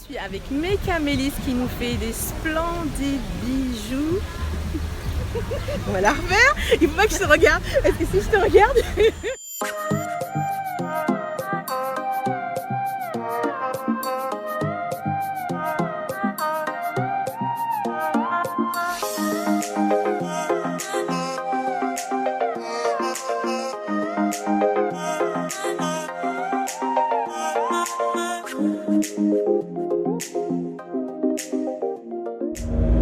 suis avec Mécamélis qui nous fait des splendides bijoux. On va la refaire. Il faut pas que je te regarde. Est-ce que si je te regarde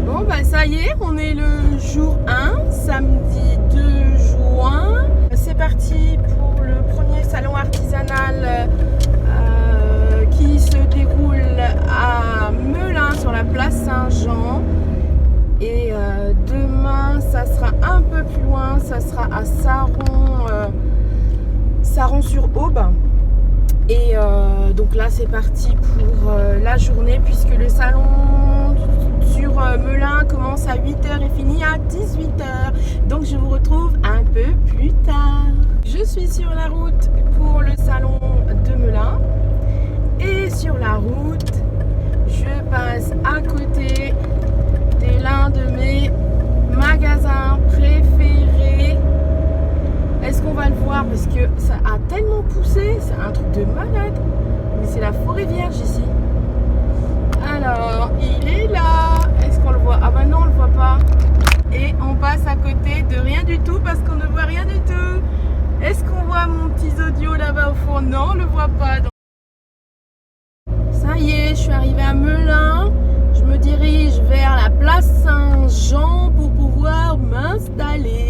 Bon bah ça y est, on est le jour 1, samedi 2 juin. C'est parti pour le premier salon artisanal qui se déroule à Melun sur la place Saint-Jean. Et demain ça sera un peu plus loin, ça sera à Saron-sur-Aube. Et donc là c'est parti pour la journée puisque le salon sur Melun commence à 8h et finit à 18h. Donc je vous retrouve un peu plus tard. Je suis sur la route pour le salon de Melun. Et sur la route, je passe à côté de l'un de mes magasins préférés. Est-ce qu'on va le voir? Parce que ça a tellement poussé, c'est un truc de malade. Mais c'est la forêt vierge ici. Alors, il est là. Est-ce qu'on le voit? Ah bah non, on le voit pas. Et on passe à côté de rien du tout parce qu'on ne voit rien du tout. Est-ce qu'on voit mon petit audio là-bas au fond? Non, on le voit pas. Donc... Ça y est, je suis arrivée à Melun. Je me dirige vers la place Saint-Jean pour pouvoir m'installer.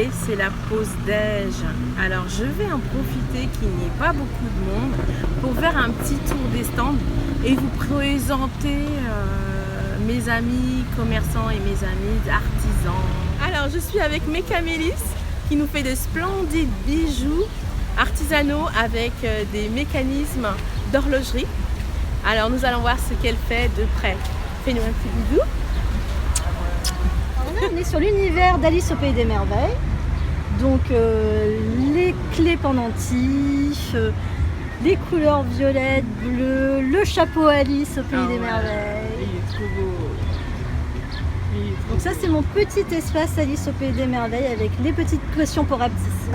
savez, c'est la pause déj. Alors je vais en profiter qu'il n'y ait pas beaucoup de monde pour faire un petit tour des stands et vous présenter mes amis commerçants et mes amis artisans. Alors je suis avec Mécamélis qui nous fait de splendides bijoux artisanaux avec des mécanismes d'horlogerie. Alors nous allons voir ce qu'elle fait de près. Fais-nous un petit bisou. On est sur l'univers d'Alice au Pays des Merveilles. Donc les clés pendentifs, les couleurs violettes, bleues, le chapeau Alice au Pays des Merveilles. Il est trop beau. Donc ça c'est mon petit espace Alice au Pays des Merveilles avec les petites potions pour rapetisser.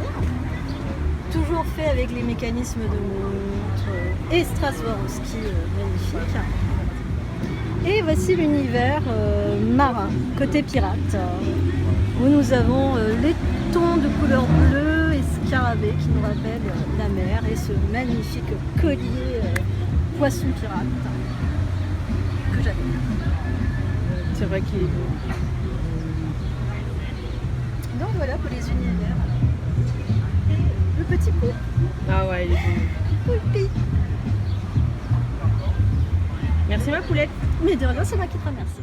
Toujours fait avec les mécanismes de montre et Swarovski magnifique. Et voici l'univers marin, côté pirate, où nous avons les tons de couleur bleue et scarabée qui nous rappellent la mer et ce magnifique collier poisson pirate que j'adore. C'est vrai qu'il est beau. Donc voilà pour les univers. Et le petit pot. Ah ouais, il est beau. Poulpi. Merci ma poulette. Mais de rien, c'est moi qui te remercie.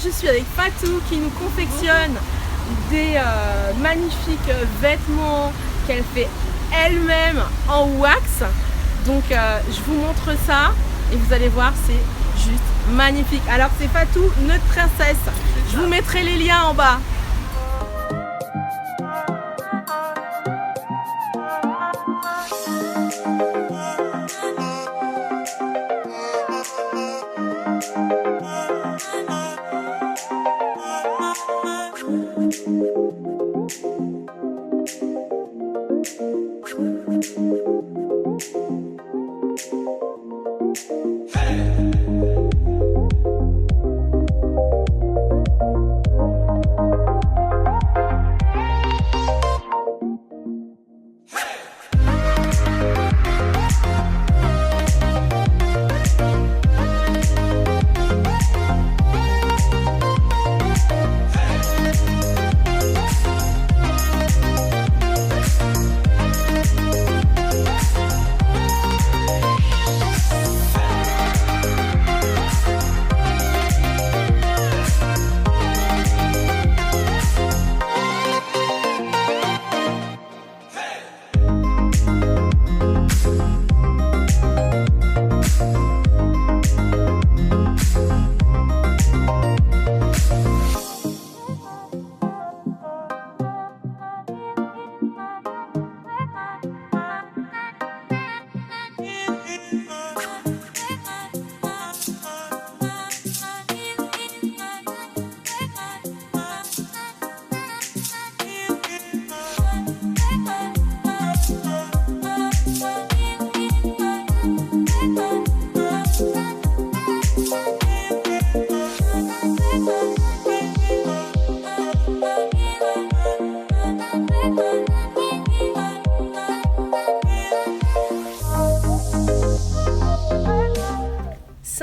Je suis avec Fatou qui nous confectionne des magnifiques vêtements qu'elle fait elle-même en wax. Donc je vous montre ça et vous allez voir, c'est juste magnifique. Alors c'est Fatou, notre princesse. Je vous mettrai les liens en bas.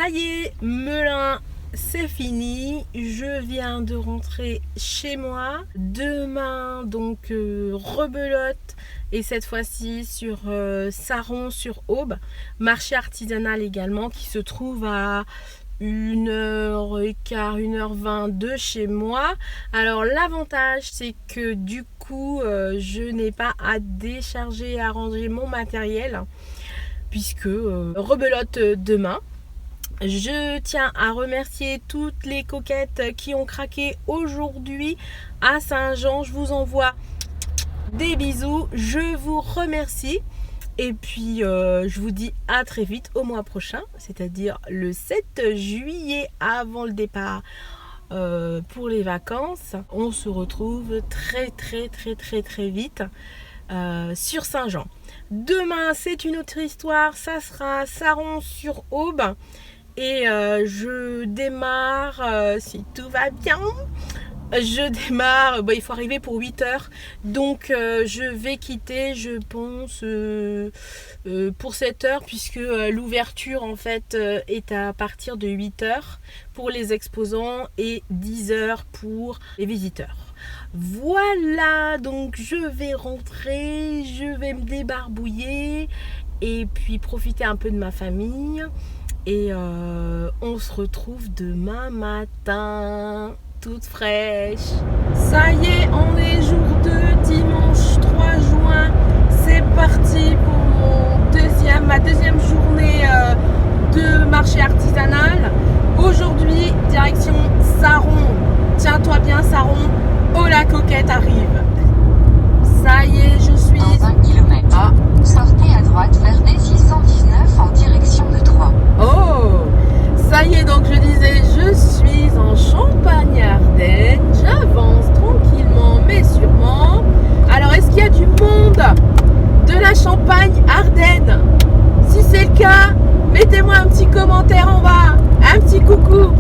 Ça y est, Melun, c'est fini. Je viens de rentrer chez moi. Demain, donc, rebelote. Et cette fois-ci sur Saron-sur-Aube. Marché artisanal également qui se trouve à 1h15, 1h20 de chez moi. Alors l'avantage c'est que du coup je n'ai pas à décharger et à ranger mon matériel puisque rebelote demain. Je tiens à remercier toutes les coquettes qui ont craqué aujourd'hui à Saint-Jean. Je vous envoie des bisous, je vous remercie. Et puis je vous dis à très vite au mois prochain, c'est-à-dire le 7 juillet avant le départ pour les vacances. On se retrouve très vite sur Saint-Jean. Demain c'est une autre histoire, ça sera Saron-sur-Aube. Et je démarre, si tout va bien, je démarre, il faut arriver pour 8h. Donc je vais quitter, je pense, pour 7h, puisque l'ouverture en fait est à partir de 8h pour les exposants et 10h pour les visiteurs. Voilà, donc je vais rentrer, je vais me débarbouiller et puis profiter un peu de ma famille. Et on se retrouve demain matin, toute fraîche. Ça y est, on est jour 2, dimanche 3 juin. C'est parti pour ma deuxième journée de marché artisanal. Aujourd'hui, direction Saron. Tiens-toi bien Saron, oh la coquette arrive. Ça y est, je suis... Dans 1 km, sortez à droite vers D619 en direction de Troyes. Oh, ça y est, donc je disais, je suis en Champagne-Ardenne. J'avance tranquillement mais sûrement. Alors, est-ce qu'il y a du monde de la Champagne-Ardenne? Si c'est le cas, mettez-moi un petit commentaire en bas. Un petit coucou.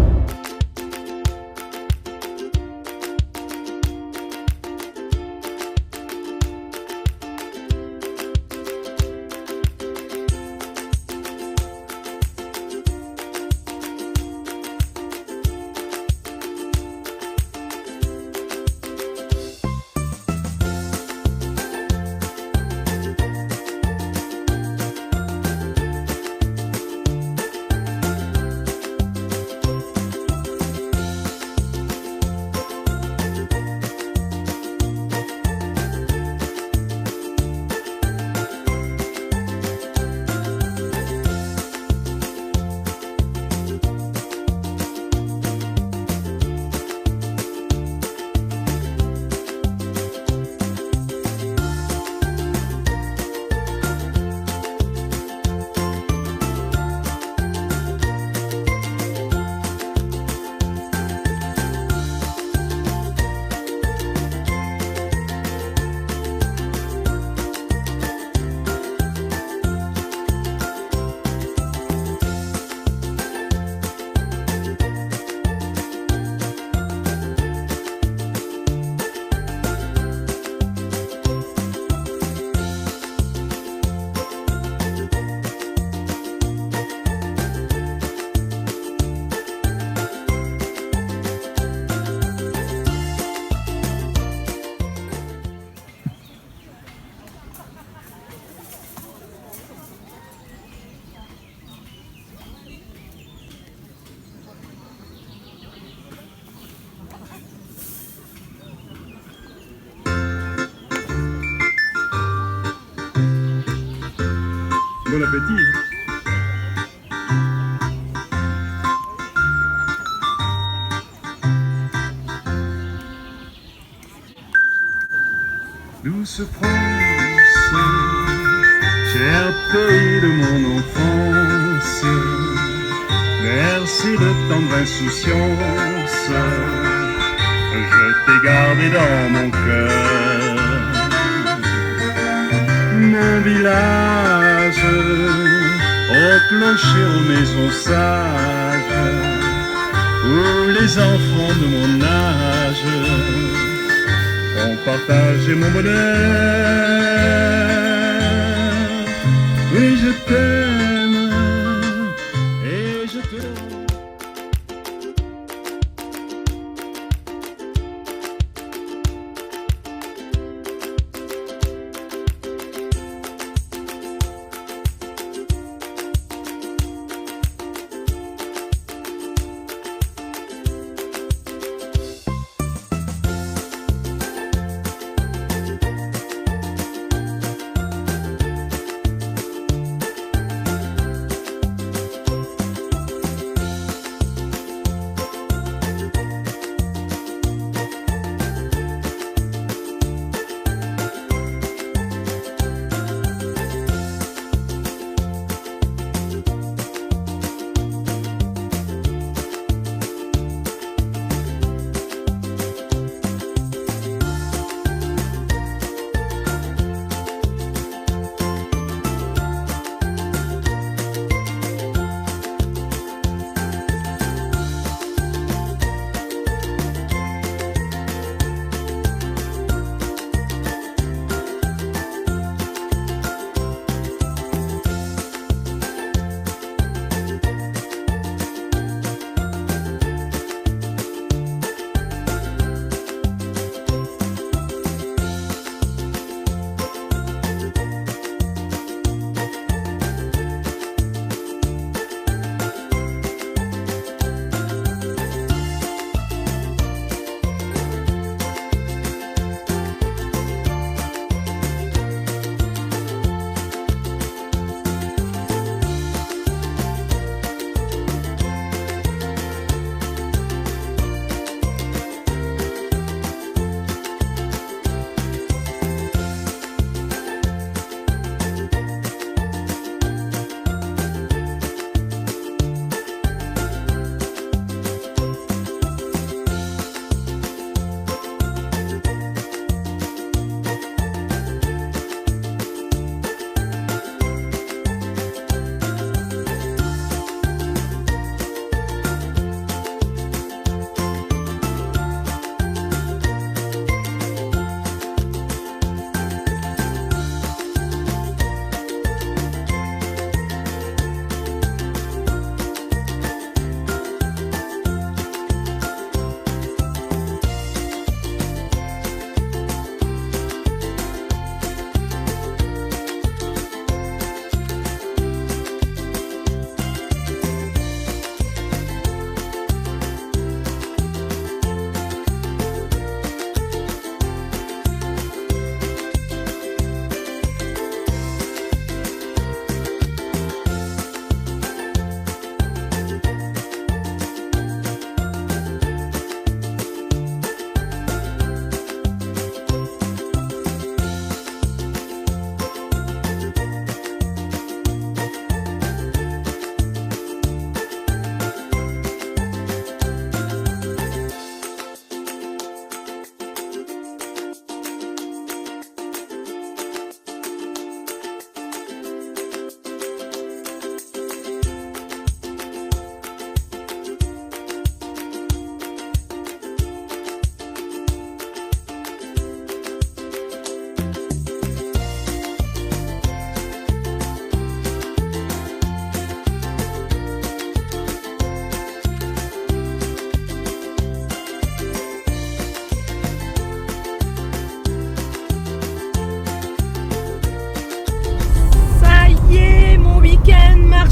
Bon appétit. Douce France, cher pays de mon enfance, merci de tendre insouciance, je t'ai gardé dans mon cœur. Un village, au clocher, aux maisons sages, où les enfants de mon âge ont partagé mon bonheur. Oui, je t'aime et je te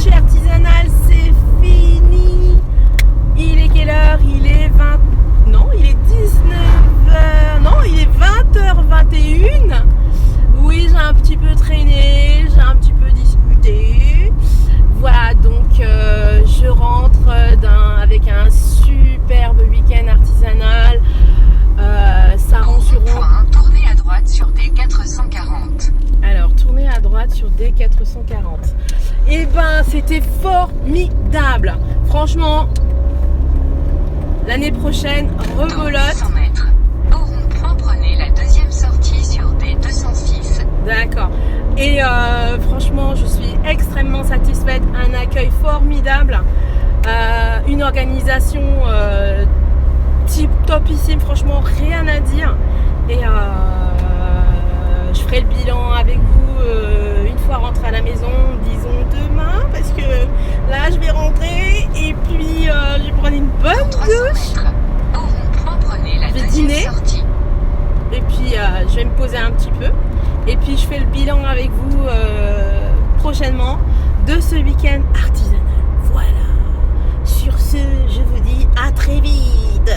marché artisanal, c'est fini. Il est quelle heure? Il est 20... Non, il est 19h... Non, il est 20h21. Oui, j'ai un petit peu traîné, j'ai un petit peu discuté. Voilà, donc je rentre avec un superbe week-end artisanal. Saran-sur-Rond. Tournez à droite sur D440. Alors, tournez à droite sur D440. Et ben, c'était formidable. Franchement, l'année prochaine, rebelote. 100 mètres. Au rond-point, prenez la deuxième sortie sur D206. D'accord. Et franchement, je suis extrêmement satisfaite. Un accueil formidable. Une organisation tip topissime. Franchement, rien à dire. Et je ferai le bilan avec vous une fois rentrée à la maison, disons demain, parce que là, je vais rentrer et puis je vais prendre une bonne douche. Au rond-point, prenez la Je vais deuxième dîner. sortie. Et puis je vais me poser un petit peu. Et puis je fais le bilan avec vous prochainement de ce week-end artisanal. Voilà. Sur ce, je vous dis à très vite.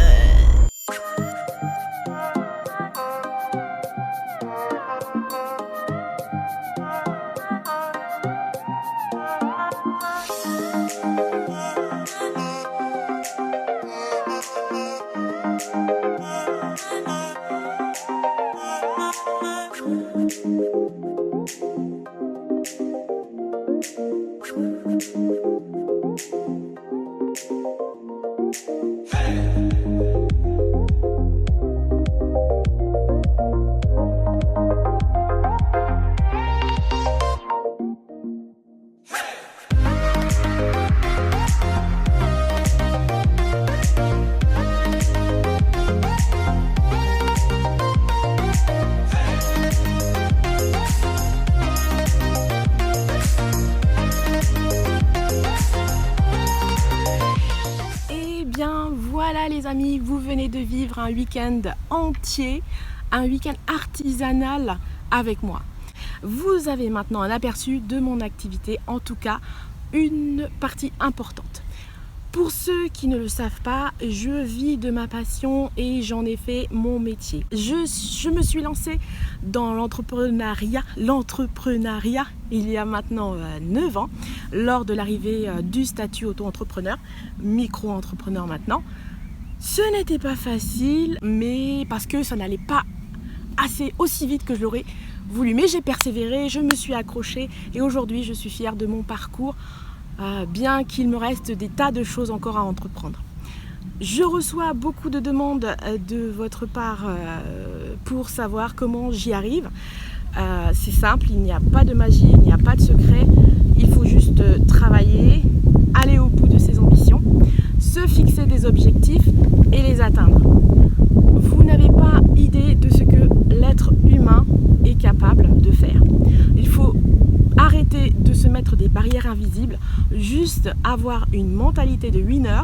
Voilà les amis, vous venez de vivre un week-end entier, un week-end artisanal avec moi. Vous avez maintenant un aperçu de mon activité, en tout cas une partie importante. Pour ceux qui ne le savent pas, je vis de ma passion et j'en ai fait mon métier. Je me suis lancée dans l'entrepreneuriat il y a maintenant 9 ans, lors de l'arrivée du statut auto-entrepreneur, micro-entrepreneur maintenant. Ce n'était pas facile, mais parce que ça n'allait pas aussi vite que je l'aurais voulu. Mais j'ai persévéré, je me suis accrochée et aujourd'hui je suis fière de mon parcours. Bien qu'il me reste des tas de choses encore à entreprendre. Je reçois beaucoup de demandes de votre part pour savoir comment j'y arrive. C'est simple, il n'y a pas de magie, il n'y a pas de secret. Il faut juste travailler, aller au bout de ses ambitions, se fixer des objectifs et les atteindre. Vous n'avez pas idée de ce que l'être humain est capable de faire. Il faut arrêter de se mettre des barrières invisibles, juste avoir une mentalité de winner,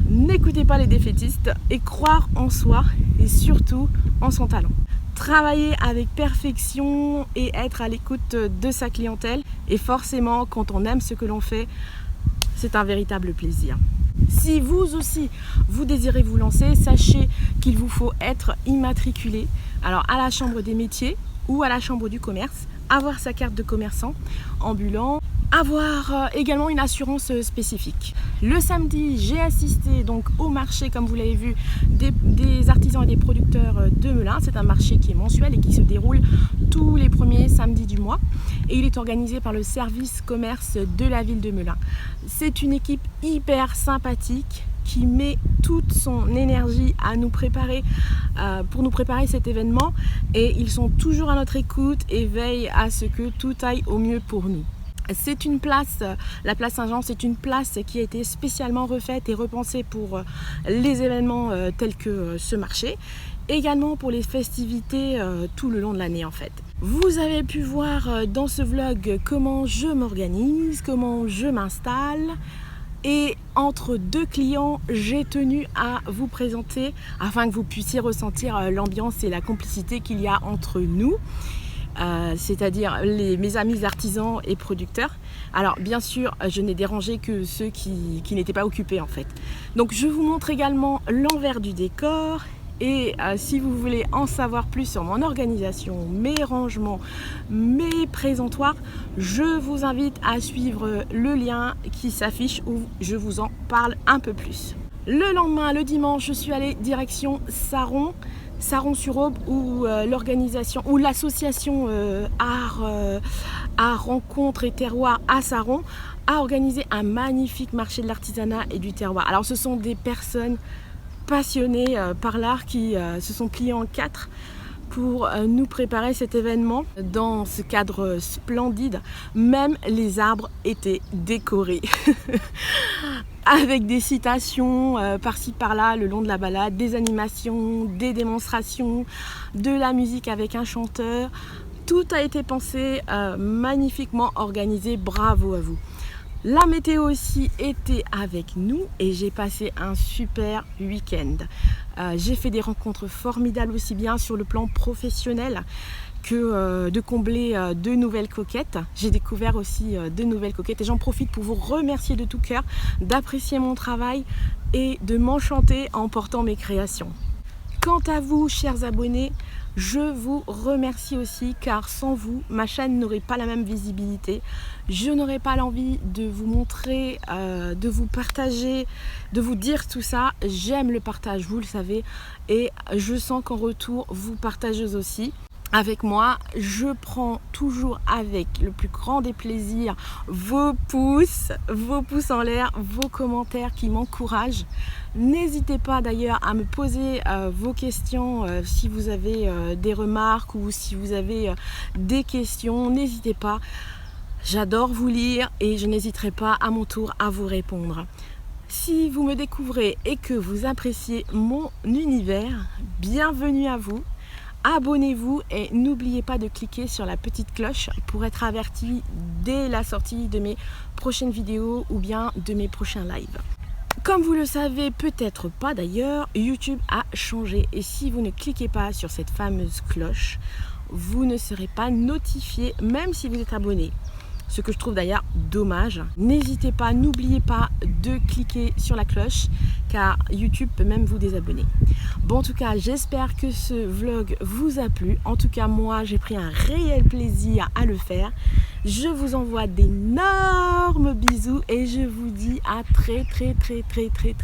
n'écoutez pas les défaitistes et croire en soi et surtout en son talent. Travailler avec perfection et être à l'écoute de sa clientèle et forcément quand on aime ce que l'on fait, c'est un véritable plaisir. Si vous aussi, vous désirez vous lancer, sachez qu'il vous faut être immatriculé alors à la Chambre des métiers ou à la Chambre du commerce, avoir sa carte de commerçant ambulant, avoir également une assurance spécifique. Le samedi, j'ai assisté donc au marché, comme vous l'avez vu, des artisans et des producteurs de Melun. C'est un marché qui est mensuel et qui se déroule tous les premiers samedis du mois. Et il est organisé par le service commerce de la ville de Melun. C'est une équipe hyper sympathique qui met toute son énergie à nous préparer, pour nous préparer cet événement et ils sont toujours à notre écoute et veillent à ce que tout aille au mieux pour nous. C'est une place, la place Saint-Jean, c'est une place qui a été spécialement refaite et repensée pour les événements tels que ce marché, également pour les festivités tout le long de l'année en fait. Vous avez pu voir dans ce vlog comment je m'organise, comment je m'installe. Et entre deux clients, j'ai tenu à vous présenter afin que vous puissiez ressentir l'ambiance et la complicité qu'il y a entre nous. c'est-à-dire mes amis artisans et producteurs. Alors bien sûr, je n'ai dérangé que ceux qui n'étaient pas occupés en fait. Donc je vous montre également l'envers du décor. Et si vous voulez en savoir plus sur mon organisation, mes rangements, mes présentoirs, je vous invite à suivre le lien qui s'affiche où je vous en parle un peu plus. Le lendemain, le dimanche, je suis allée direction Saron-sur-Aube où l'organisation ou l'association Art Rencontre et Terroir à Saron a organisé un magnifique marché de l'artisanat et du terroir. Alors ce sont des personnes passionnés par l'art qui se sont pliés en quatre pour nous préparer cet événement dans ce cadre splendide. Même les arbres étaient décorés avec des citations par-ci par-là le long de la balade, des animations, des démonstrations, de la musique avec un chanteur. Tout a été pensé, magnifiquement organisé, bravo à vous. La météo aussi était avec nous et j'ai passé un super week-end. J'ai fait des rencontres formidables aussi bien sur le plan professionnel que de combler de nouvelles coquettes. J'ai découvert aussi de nouvelles coquettes et j'en profite pour vous remercier de tout cœur d'apprécier mon travail et de m'enchanter en portant mes créations. Quant à vous, chers abonnés, je vous remercie aussi car sans vous, ma chaîne n'aurait pas la même visibilité. Je n'aurais pas l'envie de vous montrer, de vous partager, de vous dire tout ça. J'aime le partage, vous le savez, et je sens qu'en retour, vous partagez aussi. Avec moi, je prends toujours avec le plus grand des plaisirs vos pouces en l'air, vos commentaires qui m'encouragent. N'hésitez pas d'ailleurs à me poser vos questions si vous avez des remarques ou si vous avez des questions. N'hésitez pas, j'adore vous lire et je n'hésiterai pas à mon tour à vous répondre. Si vous me découvrez et que vous appréciez mon univers, bienvenue à vous. Abonnez-vous et n'oubliez pas de cliquer sur la petite cloche pour être averti dès la sortie de mes prochaines vidéos ou bien de mes prochains lives. Comme vous le savez peut-être pas d'ailleurs, YouTube a changé et si vous ne cliquez pas sur cette fameuse cloche, vous ne serez pas notifié même si vous êtes abonné. Ce que je trouve d'ailleurs dommage. N'hésitez pas, n'oubliez pas de cliquer sur la cloche car YouTube peut même vous désabonner. Bon, en tout cas, j'espère que ce vlog vous a plu. En tout cas, moi, j'ai pris un réel plaisir à le faire. Je vous envoie d'énormes bisous et je vous dis à très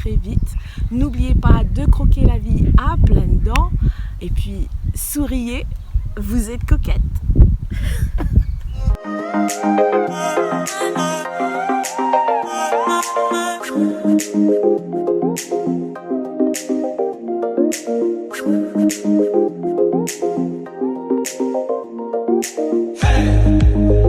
vite. N'oubliez pas de croquer la vie à pleines dents et puis souriez, vous êtes coquette. Hey!